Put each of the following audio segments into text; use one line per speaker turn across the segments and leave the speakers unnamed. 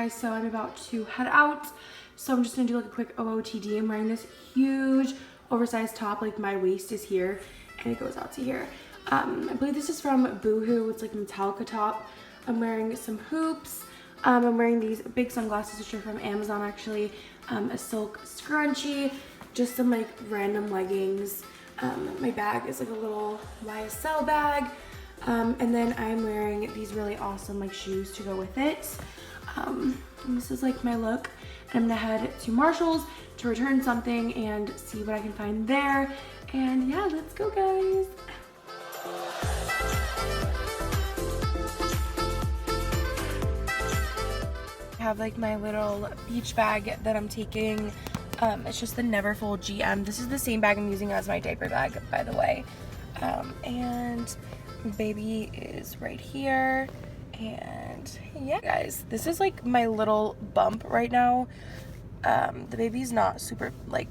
guys, so I'm about to head out. So I'm just gonna do like a quick OOTD. I'm wearing this huge oversized top, like my waist is here and it goes out to here. I believe this is from Boohoo. It's like a Metallica top. I'm wearing some hoops. I'm wearing these big sunglasses, which are from Amazon actually. A silk scrunchie, just some like random leggings. My bag is like a little YSL bag. And then I'm wearing these really awesome like shoes to go with it. And this is like my look. I'm gonna head to Marshall's to return something and see what I can find there. And yeah, let's go guys. I have like my little beach bag that I'm taking. It's just the Neverfull GM. This is the same bag I'm using as my diaper bag, by the way. And baby is right here. And yeah, guys, this is like my little bump right now. The baby's not super, like,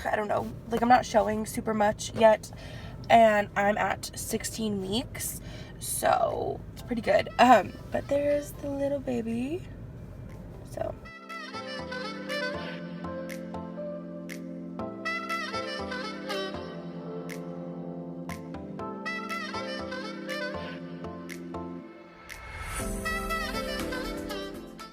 I don't know, like I'm not showing super much yet. And I'm at 16 weeks, so it's pretty good. But there's the little baby. So.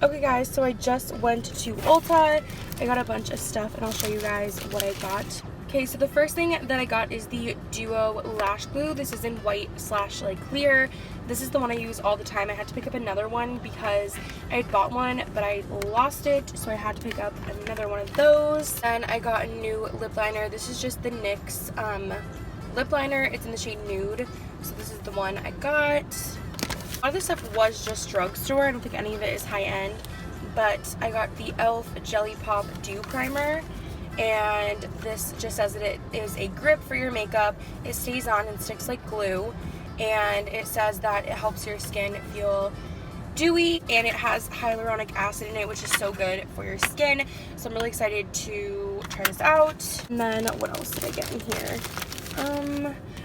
Okay guys, so I just went to Ulta. I got a bunch of stuff and I'll show you guys what I got. Okay, so the first thing that I got is the Duo Lash Glue. This is in white slash like clear. This is the one I use all the time. I had to pick up another one because I had bought one, but I lost it, so I had to pick up another one of those. Then I got a new lip liner. This is just the NYX lip liner. It's in the shade Nude, so this is the one I got. A lot of this stuff was just drugstore. I don't think any of it is high-end, but I got the e.l.f. Jelly Pop Dew Primer, and this just says that it is a grip for your makeup. It stays on and sticks like glue, and it says that it helps your skin feel dewy, and it has hyaluronic acid in it, which is so good for your skin. So I'm really excited to try this out. And then what else did I get in here?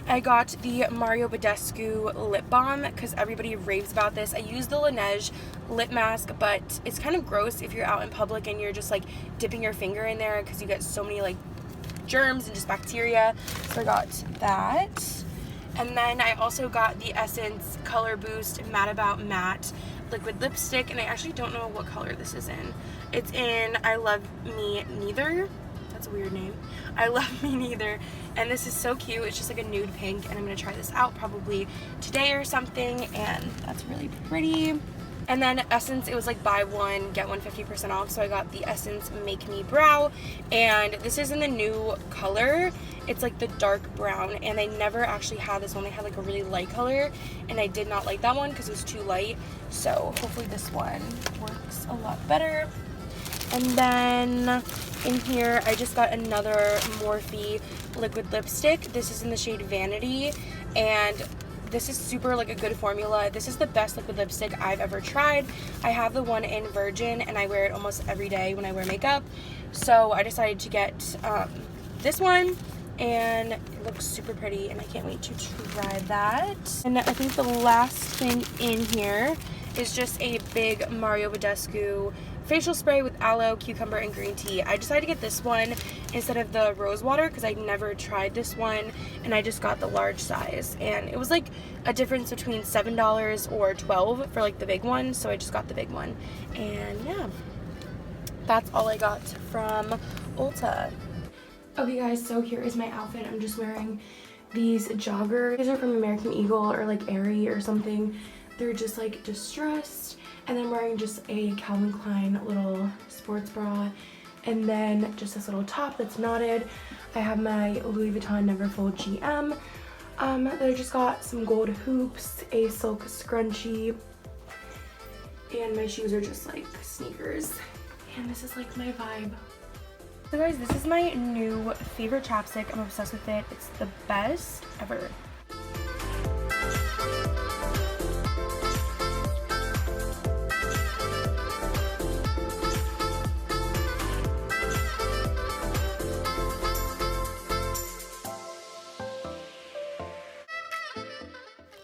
I got the Mario Badescu lip balm because everybody raves about this. I use the Laneige lip mask, but it's kind of gross if you're out in public and you're just like dipping your finger in there because you get so many like germs and just bacteria. So I got that. And then I also got the Essence Color Boost Matte About Matte liquid lipstick, and I actually don't know what color this is in. It's in I Love Me Neither. That's a weird name. I Love Me Neither. And this is so cute. It's just like a nude pink, and I'm gonna try this out probably today or something, and that's really pretty. And then Essence, it was like buy one, get one 50% off, so I got the Essence Make Me Brow, and this is in the new color. It's like the dark brown, and I never actually had this one. They had like a really light color, and I did not like that one because it was too light, so hopefully this one works a lot better. And then in here, I just got another Morphe liquid lipstick. This is in the shade Vanity, and this is super like a good formula. This is the best liquid lipstick I've ever tried. I have the one in Virgin, and I wear it almost every day when I wear makeup. So I decided to get this one, and it looks super pretty, and I can't wait to try that. And I think the last thing in here is just a big Mario Badescu facial spray with aloe, cucumber, and green tea. I decided to get this one instead of the rose water because I never tried this one, and I just got the large size, and it was like a difference between $7 or $12 for like the big one, so I just got the big one. And yeah, that's all I got from Ulta. Okay guys, so here is my outfit. I'm just wearing these joggers. These are from American Eagle or like Aerie or something. They're just like distressed. And then I'm wearing just a Calvin Klein little sports bra, and then just this little top that's knotted. I have my Louis Vuitton Neverfull GM. Then I just got some gold hoops, a silk scrunchie, and my shoes are just like sneakers. And this is like my vibe. So guys, this is my new favorite chapstick. I'm obsessed with it. It's the best ever.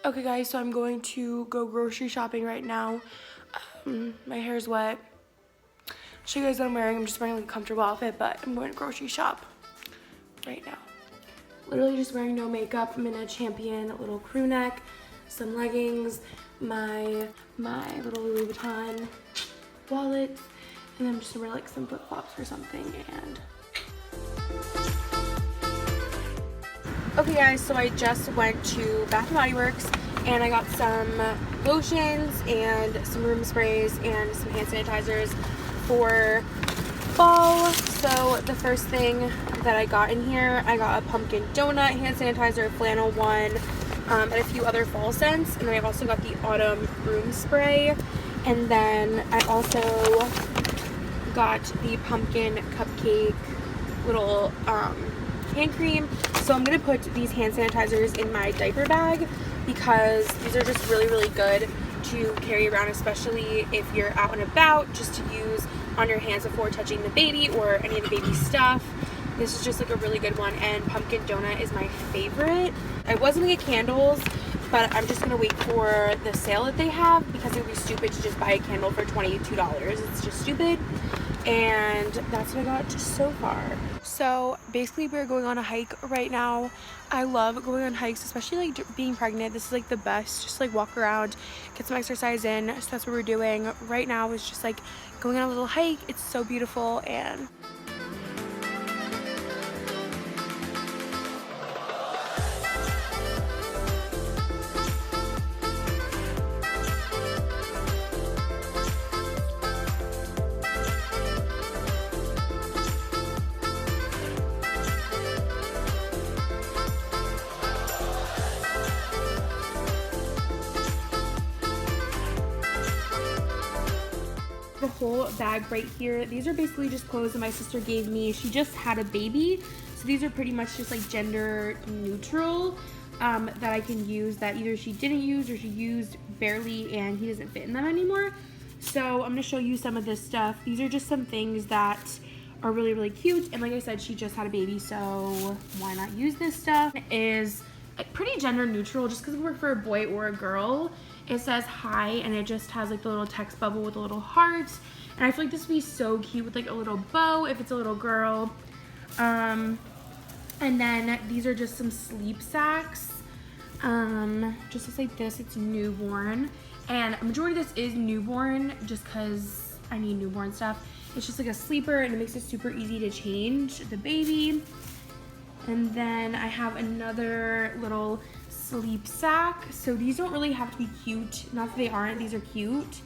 Okay guys, so I'm going to go grocery shopping right now. My hair's wet. show you guys what I'm wearing. I'm just wearing like a comfortable outfit, but I'm going to grocery shop right now. Literally just wearing no makeup. I'm in a Champion little crew neck, some leggings, my little Louis Vuitton wallet, and I'm just gonna wear like some flip flops or something. And okay guys, so I just went to Bath & Body Works and I got some lotions and some room sprays and some hand sanitizers for fall. So the first thing that I got in here, I got a pumpkin donut hand sanitizer, flannel one, and a few other fall scents. And then I also got the autumn room spray. And then I also got the pumpkin cupcake little hand cream. So I'm gonna put these hand sanitizers in my diaper bag because these are just really, really good to carry around, especially if you're out and about, just to use on your hands before touching the baby or any of the baby stuff. This is just like a really good one, and pumpkin donut is my favorite. I was gonna get candles, but I'm just gonna wait for the sale that they have because it would be stupid to just buy a candle for $22. It's just stupid. And that's what I got so far. So basically we're going on a hike right now. I love going on hikes, especially like being pregnant. This is like the best, just like walk around, get some exercise in. So that's what we're doing right now, is just like going on a little hike. It's so beautiful. And the whole bag right here, these are basically just clothes that my sister gave me. She just had a baby, so these are pretty much just like gender neutral, that I can use, that either she didn't use or she used barely and he doesn't fit in them anymore. So I'm gonna show you some of this stuff. These are just some things that are really, really cute, and like I said, she just had a baby, so why not use this stuff. It is pretty gender neutral just because it worked for a boy or a girl. It says hi, and it just has like the little text bubble with a little heart, and I feel like this would be so cute with like a little bow if it's a little girl. And then these are just some sleep sacks. Just looks like this. It's newborn, and a majority of this is newborn just because I need newborn stuff. It's just like a sleeper, and it makes it super easy to change the baby. And then I have another little sleep sack. So these don't really have to be cute. Not that they aren't, these are cute.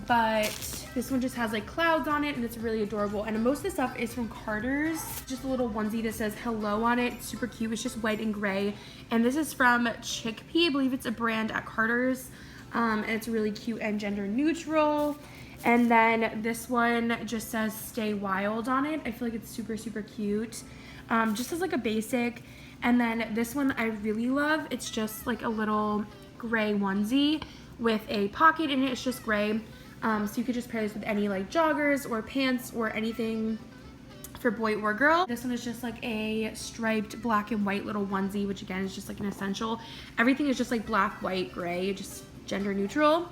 But this one just has like clouds on it, and it's really adorable. And most of the stuff is from Carter's. Just a little onesie that says hello on it. It's super cute. It's just white and gray. And this is from Chickpea. I believe it's a brand at Carter's. And it's really cute and gender neutral. And then this one just says stay wild on it. I feel like it's super, super cute. Just as like a basic. And then this one I really love. It's just like a little gray onesie with a pocket in it. It's just gray. So you could just pair this with any like joggers or pants or anything for boy or girl. This one is just like a striped black and white little onesie, which again is just like an essential. Everything is just like black, white, gray, just gender neutral.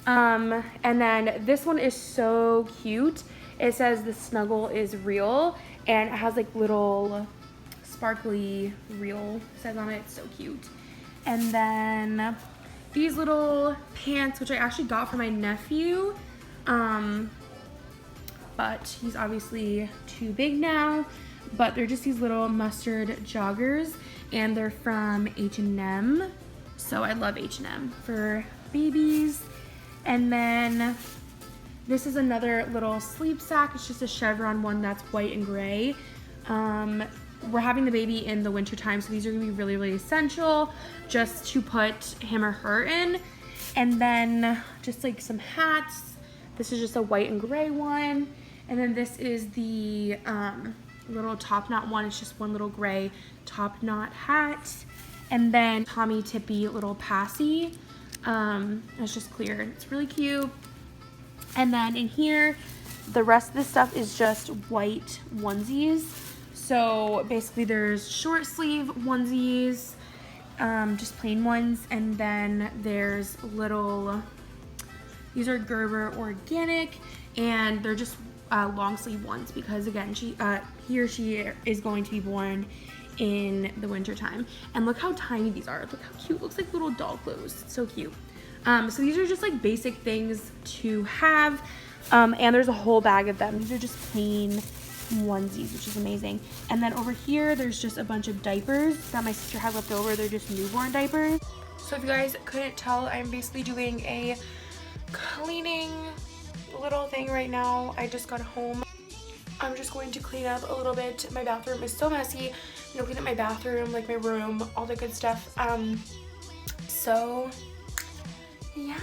And then this one is so cute. It says the snuggle is real, and it has like little sparkly real says on it. It's so cute. And then these little pants, which I actually got for my nephew, but he's obviously too big now, but they're just these little mustard joggers, and they're from H&M. So I love H&M for babies. And then this is another little sleep sack. It's just a chevron one that's white and gray. We're having the baby in the winter time, so these are gonna be really, really essential just to put him or her in. And then just like some hats. This is just a white and gray one. And then this is the little top knot one. It's just one little gray top knot hat. And then Tommy Tippy little passy. It's just clear. It's really cute. And then in here, the rest of this stuff is just white onesies. So basically there's short sleeve onesies, just plain ones. And then there's little, these are Gerber organic, and they're just long sleeve ones because again, she is going to be born in the winter time. And look how tiny these are. Look how cute. Looks like little doll clothes. It's so cute. So these are just like basic things to have. And there's a whole bag of them. These are just plain onesies, which is amazing. And then over here, there's just a bunch of diapers that my sister had left over. They're just newborn diapers. So if you guys couldn't tell, I'm basically doing a cleaning little thing right now. I just got home. I'm just going to clean up a little bit. My bathroom is so messy. I'm gonna clean up my bathroom, like my room, all the good stuff. So yeah.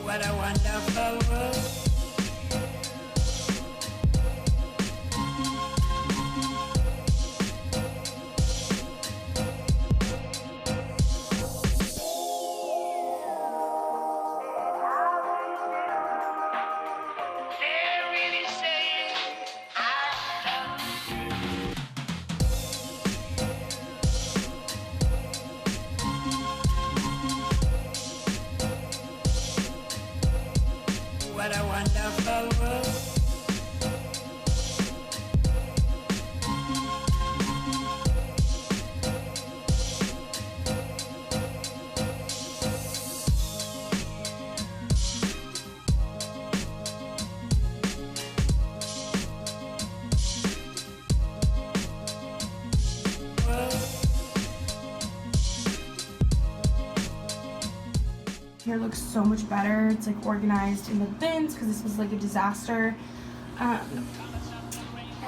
What a wonderful world. What a wonderful world.
Hair looks so much better. It's like organized in the bins because this was like a disaster. And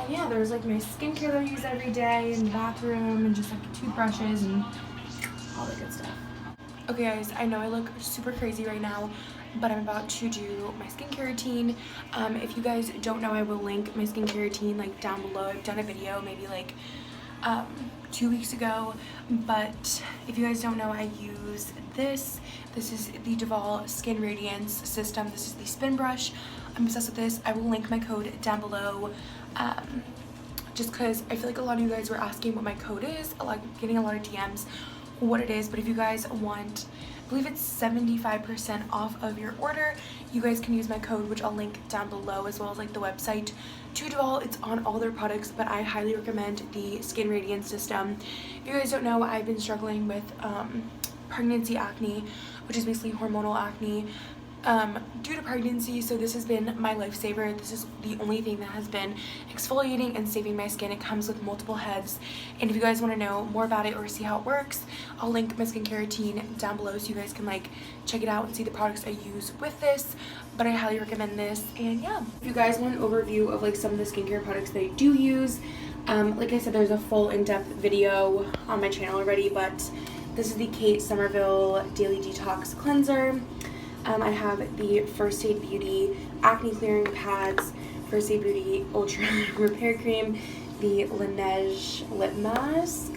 yeah, there's like my skincare that I use every day in the bathroom and just like toothbrushes and all the good stuff. Okay guys, I know I look super crazy right now, but I'm about to do my skincare routine. If you guys don't know, I will link my skincare routine like down below. I've done a video maybe like 2 weeks ago, but if you guys don't know, I use this. This is the Duval Skin Radiance System. This is the spin brush. I'm obsessed with this. I will link my code down below, just because I feel like a lot of you guys were asking what my code is, getting a lot of DMs what it is. But if you guys want, I believe it's 75% off of your order, you guys can use my code, which I'll link down below, as well as like the website to Duval. It's on all their products, but I highly recommend the Skin Radiance System. If you guys don't know, I've been struggling with pregnancy acne, which is basically hormonal acne due to pregnancy. So this has been my lifesaver. This is the only thing that has been exfoliating and saving my skin. It comes with multiple heads, and if you guys want to know more about it or see how it works, I'll link my skincare routine down below so you guys can like check it out and see the products I use with this. But I highly recommend this. And yeah, if you guys want an overview of like some of the skincare products that I do use, Like I said, there's a full in-depth video on my channel already, but this is the Kate Somerville Daily Detox Cleanser. I have the First Aid Beauty Acne Clearing Pads, First Aid Beauty Ultra Repair Cream, the Laneige Lip Mask,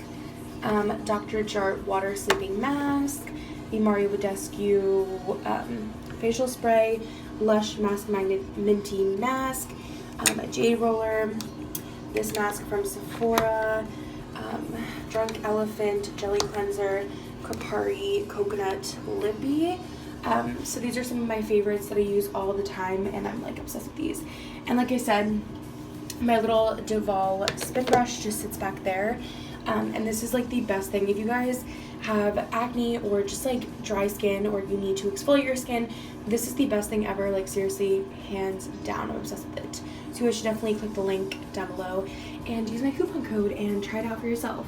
Dr. Jart Water Sleeping Mask, the Mario Badescu Facial Spray, Lush Mask Magnet Minty Mask, a Jade Roller, this mask from Sephora, Drunk Elephant Jelly Cleanser, Kapari Coconut Lippy. So these are some of my favorites that I use all the time, and I'm like obsessed with these. And like I said, my little Duval spin brush just sits back there. And this is like the best thing if you guys have acne or just like dry skin or you need to exfoliate your skin. This is the best thing ever, like seriously, hands down. I'm obsessed with it. So you guys should definitely click the link down below and use my coupon code and try it out for yourself.